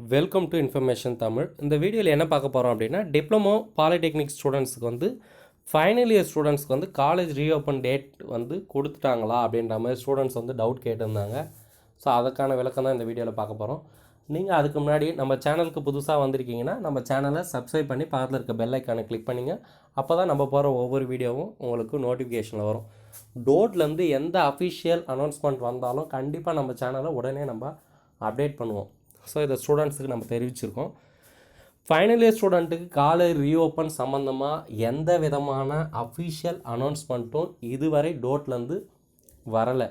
Welcome to information Tamil. இந்த வீடியோவில் என்ன பார்க்க போகிறோம் அப்படின்னா, டிப்ளமோ பாலிடெக்னிக் ஸ்டூடெண்ட்ஸுக்கு வந்து ஃபைனல் இயர் ஸ்டூடெண்ட்ஸ்க்கு வந்து காலேஜ் ரீஓப்பன் டேட் வந்து கொடுத்துட்டாங்களா அப்படின்ற மாதிரி ஸ்டூடெண்ட்ஸ் வந்து டவுட் கேட்டிருந்தாங்க. ஸோ அதுக்கான விளக்கம் தான் இந்த வீடியோவில் பார்க்க போகிறோம். நீங்கள் அதுக்கு முன்னாடி நம்ம சேனலுக்கு புதுசாக வந்திருக்கீங்கன்னா நம்ம சேனலை சப்ஸ்கிரைப் பண்ணி பக்கத்தில் இருக்க பெல் ஐக்கானை கிளிக் பண்ணிங்க. அப்போ தான் நம்ம போகிற ஒவ்வொரு வீடியோவும் உங்களுக்கு நோட்டிஃபிகேஷனில் வரும். டோட்லேருந்து எந்த அஃபிஷியல் அனௌன்ஸ்மெண்ட் வந்தாலும் கண்டிப்பாக நம்ம சேனலை உடனே நம்ம அப்டேட் பண்ணுவோம். ஸோ இதை ஸ்டூடெண்ட்ஸுக்கு நம்ம தெரிவிச்சிருக்கோம். ஃபைனல் இயர் ஸ்டூடெண்ட்டுக்கு காலேஜ் ரீஓப்பன் சம்மந்தமாக எந்த விதமான அஃபிஷியல் அனௌன்ஸ்மெண்ட்டும் இதுவரை டோட்லேருந்து வரலை.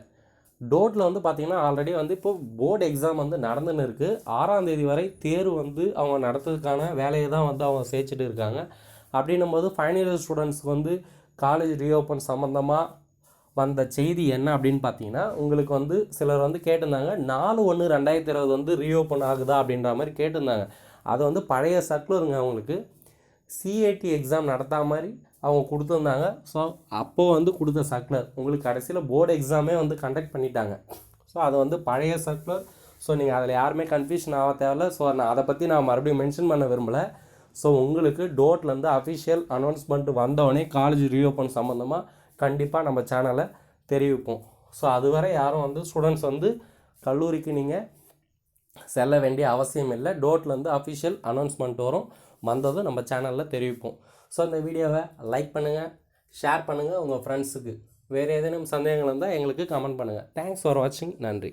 டோட்டில் வந்து பார்த்திங்கன்னா ஆல்ரெடி வந்து இப்போது போர்டு எக்ஸாம் வந்து நடந்துன்னு இருக்குது. 6ஆம் தேதி வரை தேர்வு வந்து அவங்க நடத்துறதுக்கான வேலையை தான் வந்து அவங்க சேர்த்துட்டு இருக்காங்க. அப்படின்னும் போது ஃபைனல் இயர் ஸ்டூடெண்ட்ஸ்க்கு வந்து காலேஜ் ரீஓப்பன் சம்மந்தமாக வந்த செய்தி என்ன அப்படின்னு பார்த்தீங்கன்னா, உங்களுக்கு வந்து சிலர் வந்து கேட்டிருந்தாங்க 4/1/2020 வந்து ரீஓப்பன் ஆகுதா அப்படின்ற மாதிரி கேட்டிருந்தாங்க. அது வந்து பழைய சர்க்குலருங்க. அவங்களுக்கு சிஏடி எக்ஸாம் நடத்தா மாதிரி அவங்க கொடுத்துருந்தாங்க. ஸோ அப்போது வந்து கொடுத்த சர்க்குலர் உங்களுக்கு கடைசியில் போர்டு எக்ஸாமே வந்து கண்டக்ட் பண்ணிட்டாங்க. ஸோ அது வந்து பழைய சர்க்குலர். ஸோ நீங்கள் அதில் யாருமே கன்ஃபியூஷன் ஆக தேவையில்ல. ஸோ நான் அதை பற்றி நான் மறுபடியும் மென்ஷன் பண்ண விரும்பலை. ஸோ உங்களுக்கு டோட்லேருந்து அஃபிஷியல் அனௌன்ஸ்மெண்ட் வந்தோடனே காலேஜ் ரீஓப்பன் சம்மந்தமாக கண்டிப்பாக நம்ம சேனலை தெரிவிப்போம். ஸோ அதுவரை யாரும் வந்து ஸ்டூடெண்ட்ஸ் வந்து கல்லூரிக்கு நீங்கள் செல்ல வேண்டிய அவசியம் இல்லை. டோட்லேருந்து அஃபிஷியல் அனௌன்ஸ்மெண்ட் வந்ததும் நம்ம சேனலில் தெரிவிப்போம். ஸோ இந்த வீடியோவை லைக் பண்ணுங்கள், ஷேர் பண்ணுங்கள் உங்கள் ஃப்ரெண்ட்ஸுக்கு. வேறு ஏதேனும் சந்தேகங்கள் இருந்தால் எங்களுக்கு கமெண்ட் பண்ணுங்கள். தேங்க்ஸ் ஃபார் வாட்சிங். நன்றி.